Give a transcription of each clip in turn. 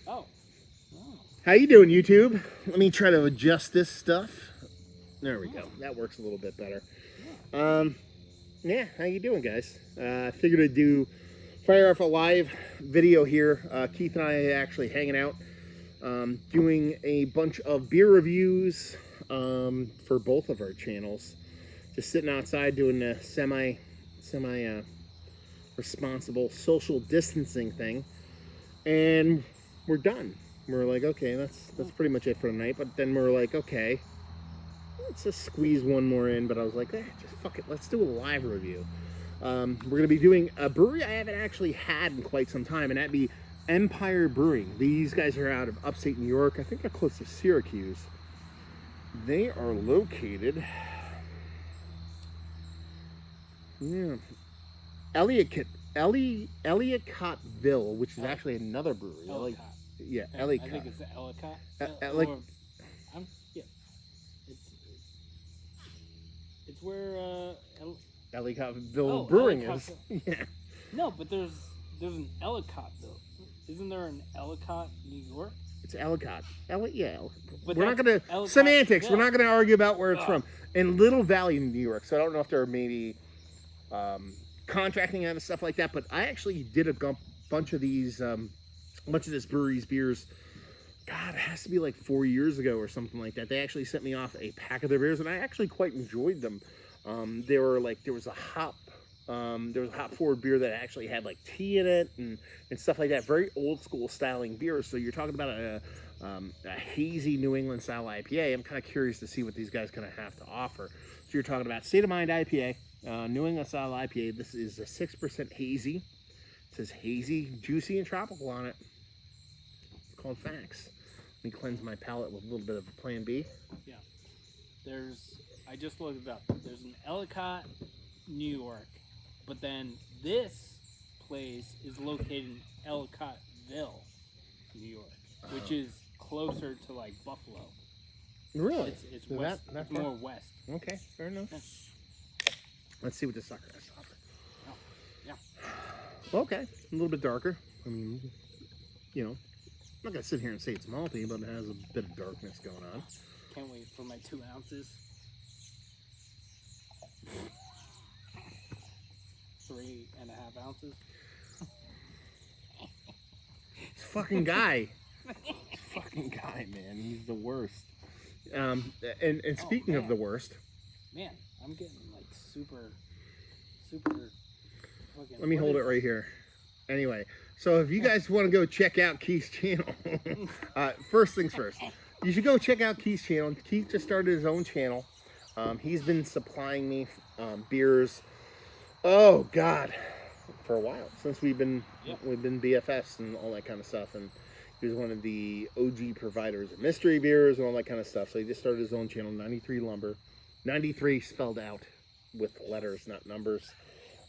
Oh. Oh. How you doing, YouTube? Let me try to adjust this stuff. There we go. That works a little bit better. Yeah, how you doing, guys? I figured I'd fire off a live video here. Keith and I are actually hanging out, doing a bunch of beer reviews for both of our channels. Just sitting outside doing a semi responsible social distancing thing, and we're done. We're like, okay, that's pretty much it for tonight. But then we're like, okay, let's just squeeze one more in. But I was like, just fuck it, let's do a live review. We're gonna be doing a brewery I haven't actually had in quite some time, and that'd be Empire Brewing. These guys are out of upstate New York. I think they're close to Syracuse. They are located, Ellicottville, which is actually another brewery. Ellicott. Ellicott. I think it's Ellicott. It's where Ellicottville Brewing is. Yeah. No, but there's an Ellicottville. Isn't there an Ellicott, New York? It's Ellicott. But we're not gonna semantics. We're not gonna argue about where it's from. In Little Valley, New York. So I don't know if they're maybe contracting out and stuff like that. But I actually did a bunch of this brewery's beers. God, it has to be like 4 years ago or something like that. They actually sent me off a pack of their beers, and I actually quite enjoyed them. There was a hop forward beer that actually had like tea in it and stuff like that. Very old school styling beer. So you're talking about a hazy New England style IPA. I'm kind of curious to see what these guys kind of have to offer. So you're talking about State of Mind IPA, New England style IPA. This is a 6% hazy. It says hazy, juicy, and tropical on it. It's called Facts. Let me cleanse my palate with a little bit of a Plan B. Yeah. I just looked it up. There's an Ellicott, New York, but then this place is located in Ellicottville, New York, which is closer to like Buffalo. Really? It's west. It's more west. Okay, fair enough. Yeah. Let's see what the sucker has to offer. Oh, yeah. Okay, a little bit darker. I mean, I'm not gonna sit here and say it's malty, but it has a bit of darkness going on. Can't wait for my 2 ounces. 3.5 ounces. This fucking guy. Fucking guy, man. He's the worst. And speaking of the worst. Man, I'm getting like super fucking... Let me hold it right here. Anyway, so if you guys want to go check out Keith's channel, first things first, you should go check out Keith's channel. Keith just started his own channel. He's been supplying me beers, oh God, for a while, since we've been BFFs and all that kind of stuff. And he was one of the OG providers of mystery beers and all that kind of stuff. So he just started his own channel, 93 Lumber, 93 spelled out with letters, not numbers.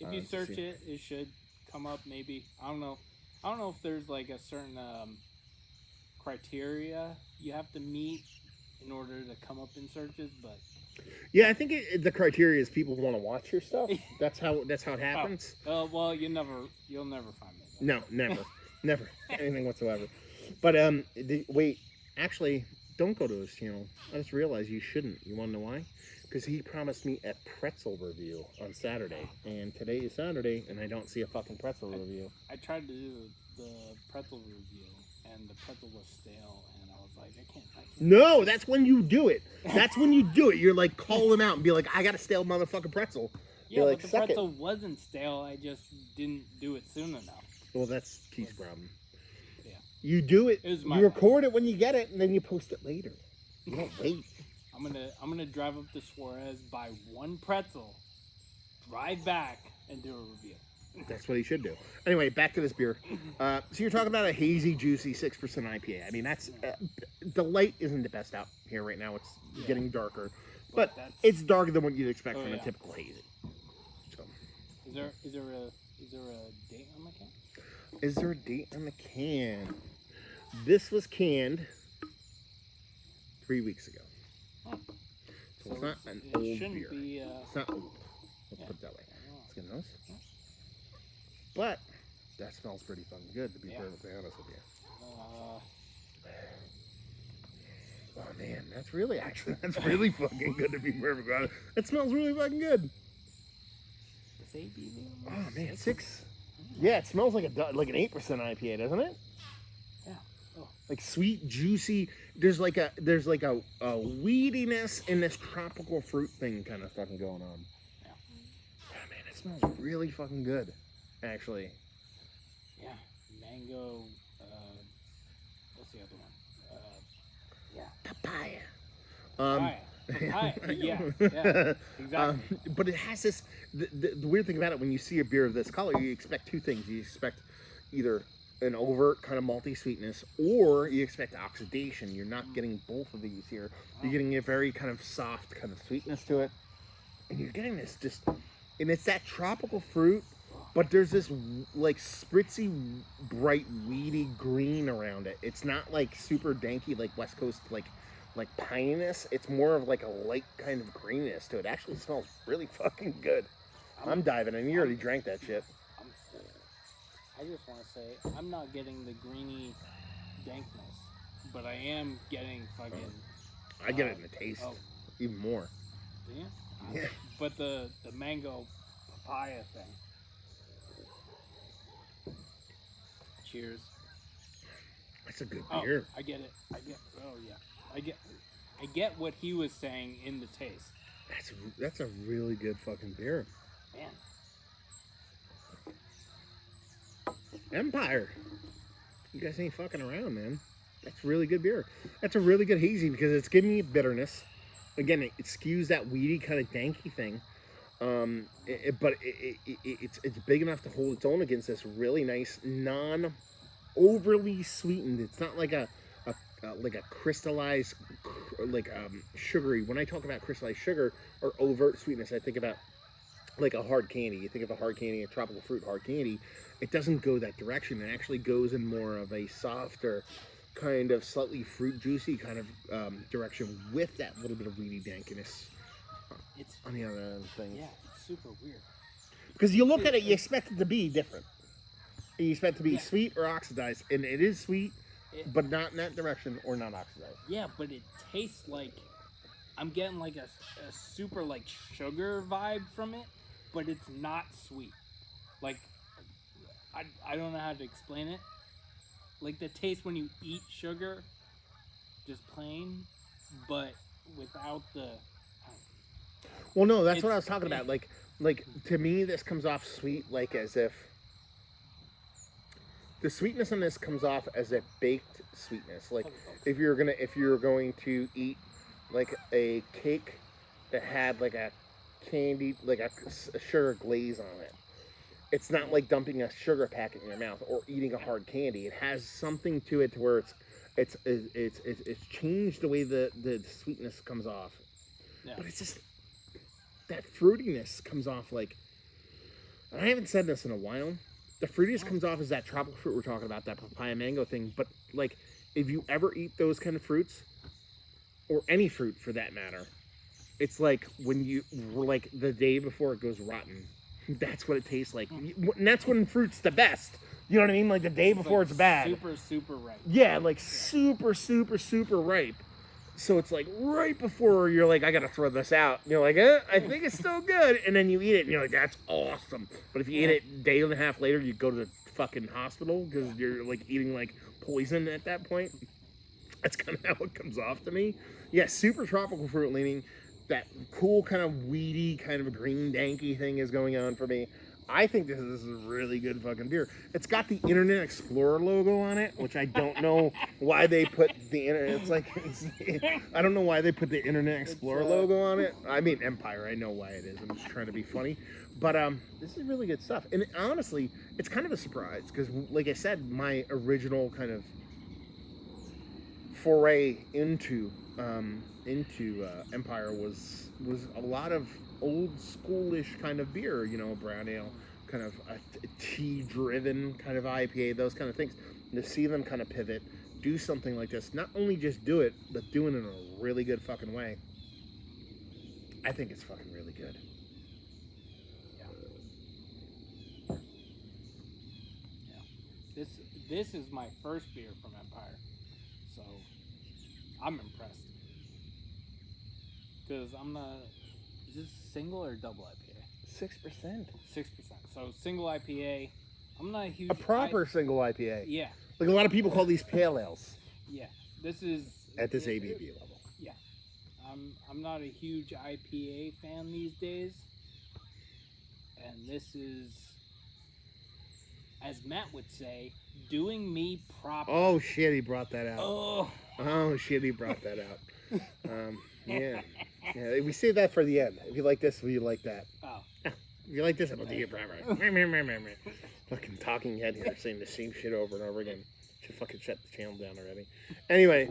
If you search it, it should come up. Maybe, I don't know if there's like a certain criteria you have to meet in order to come up in searches, but yeah, I think the criteria is people want to watch your stuff. That's how it happens. Well, you'll never find me. No, never anything whatsoever. But wait, actually, don't go to his channel. I just realized you shouldn't. You want to know why? Because he promised me a pretzel review on Saturday, and today is Saturday, and I don't see a fucking pretzel review. I tried to do the pretzel review, and the pretzel was stale, and I was like, I can't. No, that's when you do it. That's when you do it. You're like, call him out and be like, I got a stale motherfucking pretzel. Yeah, but the pretzel wasn't stale. I just didn't do it soon enough. Well, that's Keith's problem. Yeah. You do it. You record it when you get it, and then you post it later. You don't wait. I'm gonna drive up to Suarez, buy one pretzel, drive back, and do a review. That's what he should do. Anyway, back to this beer. So you're talking about a hazy, juicy 6% IPA. I mean, that's the light isn't the best out here right now. It's getting darker, but it's darker than what you'd expect from a typical hazy. So, is there a date on the can? Is there a date on the can? This was canned 3 weeks ago. So it's not an old beer. It's not old. Let's put it that way. Let's get a nose. But that smells pretty fucking good, to be perfectly honest with you. That's really fucking good to be perfectly honest. That smells really fucking good. It's ABV. Oh man, 6. Yeah, it smells like an 8% IPA, doesn't it? Yeah. Oh. Like sweet, juicy. There's like a weediness in this tropical fruit thing kind of fucking going on. Yeah. Oh man, it smells really fucking good, actually. Yeah. Mango. What's the other one? Yeah. Papaya. Papaya. Yeah. Exactly. But it has this. The weird thing about it, when you see a beer of this color, you expect two things. You expect either an overt kind of malty sweetness, or you expect oxidation. You're not getting both of these here. You're getting a very kind of soft kind of sweetness to it, and you're getting this just, and it's that tropical fruit, but there's this like spritzy, bright, weedy green around it. It's not like super danky like West Coast like pininess. It's more of like a light kind of greenness to it. Actually smells really fucking good. I'm diving in. You already drank that shit. I just want to say, I'm not getting the greeny dankness, but I am getting fucking... I get it in the taste. Even more. Do you? Yeah. But the mango papaya thing. Cheers. That's a good beer. I get it. I get what he was saying in the taste. That's a really good fucking beer. Man. Empire. You guys ain't fucking around, man. That's really good beer. That's a really good hazy because it's giving me bitterness. Again, it skews that weedy kind of danky thing. But it's big enough to hold its own against this really nice, non-overly sweetened. It's not like a crystallized, sugary. When I talk about crystallized sugar or overt sweetness, I think about like a hard candy. You think of a hard candy, a tropical fruit hard candy. It doesn't go that direction. It actually goes in more of a softer, kind of slightly fruit juicy kind of direction with that little bit of weedy dankiness. It's on the other thing. Yeah, it's super weird. Because you look at it, you expect it to be different. You expect it to be sweet or oxidized, and it is sweet, but not in that direction or not oxidized. Yeah, but it tastes like I'm getting like a super like sugar vibe from it, but it's not sweet. Like I don't know how to explain it. Like the taste when you eat sugar, just plain, but without the. Well, no, that's what I was talking about. Like to me, this comes off sweet, like as if the sweetness on this comes off as a baked sweetness. Like if you're going to eat like a cake that had like a candy, like a sugar glaze on it. It's not like dumping a sugar packet in your mouth or eating a hard candy. It has something to it to where it's changed the way the sweetness comes off. Yeah. But it's just that fruitiness comes off like, and I haven't said this in a while. The fruitiness comes off as that tropical fruit we're talking about, that papaya mango thing. But like, if you ever eat those kind of fruits, or any fruit for that matter, it's like when you like the day before it goes rotten. That's what it tastes like, and that's when fruit's the best. You know what I mean? Like the day before it's bad. Super ripe. Yeah, like super ripe. So it's like right before you're like, I gotta throw this out. And you're like, I think it's still good. And then you eat it and you're like, that's awesome. But if you eat it a day and a half later, you go to the fucking hospital because you're like eating like poison at that point. That's kind of how it comes off to me. Yeah, super tropical fruit leaning. That cool kind of weedy, kind of a green danky thing is going on for me. I think this is a really good fucking beer. It's got the Internet Explorer logo on it, which I don't know why they put the I don't know why they put the Internet Explorer logo on it. I mean Empire, I know why it is. I'm just trying to be funny. But this is really good stuff. And honestly, it's kind of a surprise because, like I said, my original kind of foray into Empire was a lot of old schoolish kind of beer, you know, brown ale, kind of a tea driven kind of IPA, those kind of things. And to see them kind of pivot, do something like this, not only just do it, but do it in a really good fucking way. I think it's fucking really good. Yeah. This is my first beer from Empire, so I'm impressed. because I'm not. Is this single or double IPA? 6%. 6%. So single IPA. I'm not a huge. A proper single IPA. Yeah. Like a lot of people call these pale ales. Yeah. This is At this ABV level. Yeah. I'm not a huge IPA fan these days, and this is, as Matt would say, doing me proper. Oh shit, he brought that out. Oh shit, he brought that out. Yeah. Yeah, we save that for the end. If you like this, you like that. Oh. If you like this, I'm gonna do you proper. Fucking talking head here, saying the same shit over and over again. Should fucking shut the channel down already. Anyway,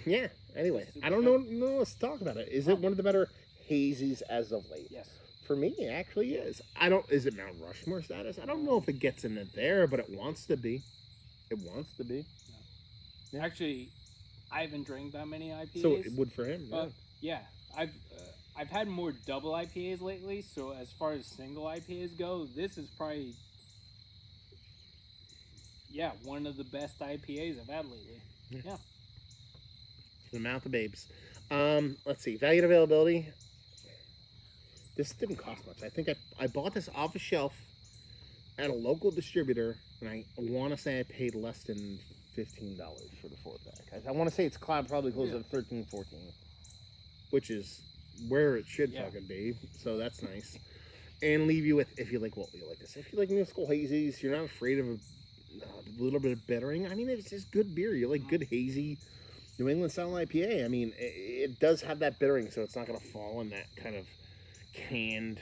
yeah. Anyway, I don't know what to talk about it. Is it one of the better hazies as of late? Yes. For me, it actually is. Is it Mount Rushmore status? I don't know if it gets in it there, but it wants to be. It wants to be. Yeah. Actually, I haven't drank that many IPAs. So it would for him. Yeah. I've had more double IPAs lately. So as far as single IPAs go, this is probably one of the best IPAs I've had lately. Yeah. The mouth of babes. Let's see. Value and availability. This didn't cost much. I think I bought this off a shelf at a local distributor, and I want to say I paid less than $15 for the 4-pack. I want to say it's probably close to 13, 14, which is where it should fucking be. So that's nice. And leave you with, if you like this. If you like new school hazies, you're not afraid of a little bit of bittering. I mean, it's just good beer. You like good hazy New England style IPA. I mean, it does have that bittering, so it's not going to fall in that kind of canned,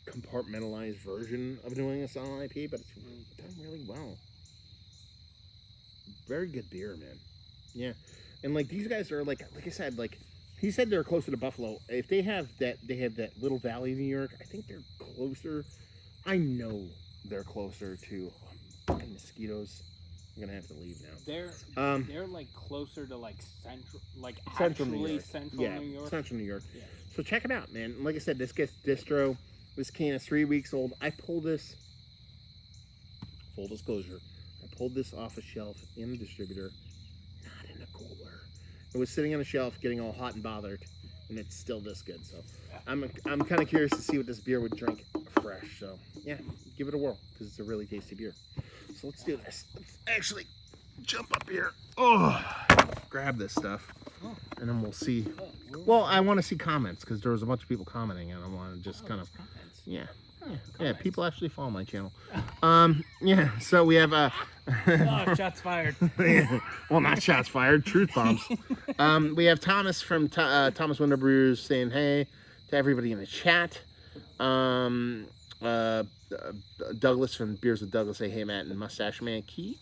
compartmentalized version of New England style IPA, but it's done really well. Very good beer, man. Yeah, and like these guys are like I said, like he said they're closer to Buffalo. If they have that Little Valley, New York. I think they're closer. I know they're closer to fucking mosquitoes. I'm gonna have to leave now. They're like closer to like central New York. Central New York. Central New York. Yeah. So check it out, man. Like I said, this gets distro. This can is 3 weeks old. I pulled this. Full disclosure, I pulled this off a shelf in the distributor, not in a cooler. It was sitting on a shelf, getting all hot and bothered, and it's still this good. So I'm kind of curious to see what this beer would drink fresh. So yeah, give it a whirl because it's a really tasty beer. So let's do this. Let's actually jump up here. Oh, grab this stuff, and then we'll see. Well, I want to see comments because there was a bunch of people commenting, and I want to just kind of, yeah. People actually follow my channel. Yeah. So we have shots fired. Well, not shots fired. Truth bombs. We have Thomas from Thomas Window Brewers saying hey to everybody in the chat. Douglas from Beers with Douglas say hey Matt and Mustache Man Keith.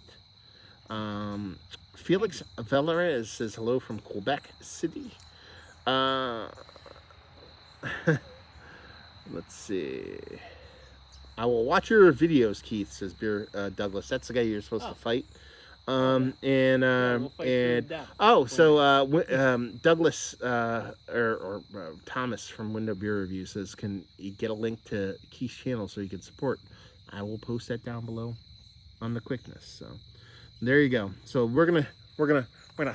Felix Vallarez says hello from Quebec City. Let's see. I will watch your videos, Keith, says Douglas. That's the guy you're supposed to fight. Douglas or Thomas from Window Beer Review says, can you get a link to Keith's channel so you can support? I will post that down below on the quickness. So there you go. So we're gonna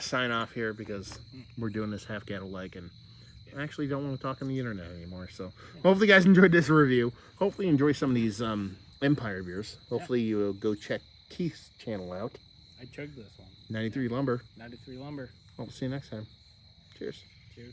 sign off here because we're doing this half gallon leg and I actually don't want to talk on the internet anymore. So hopefully you guys enjoyed this review. Hopefully you enjoy some of these Empire beers. Hopefully you'll go check Keith's channel out. I chugged this one. 93 Lumber. 93 Lumber. We'll see you next time. Cheers. Cheers.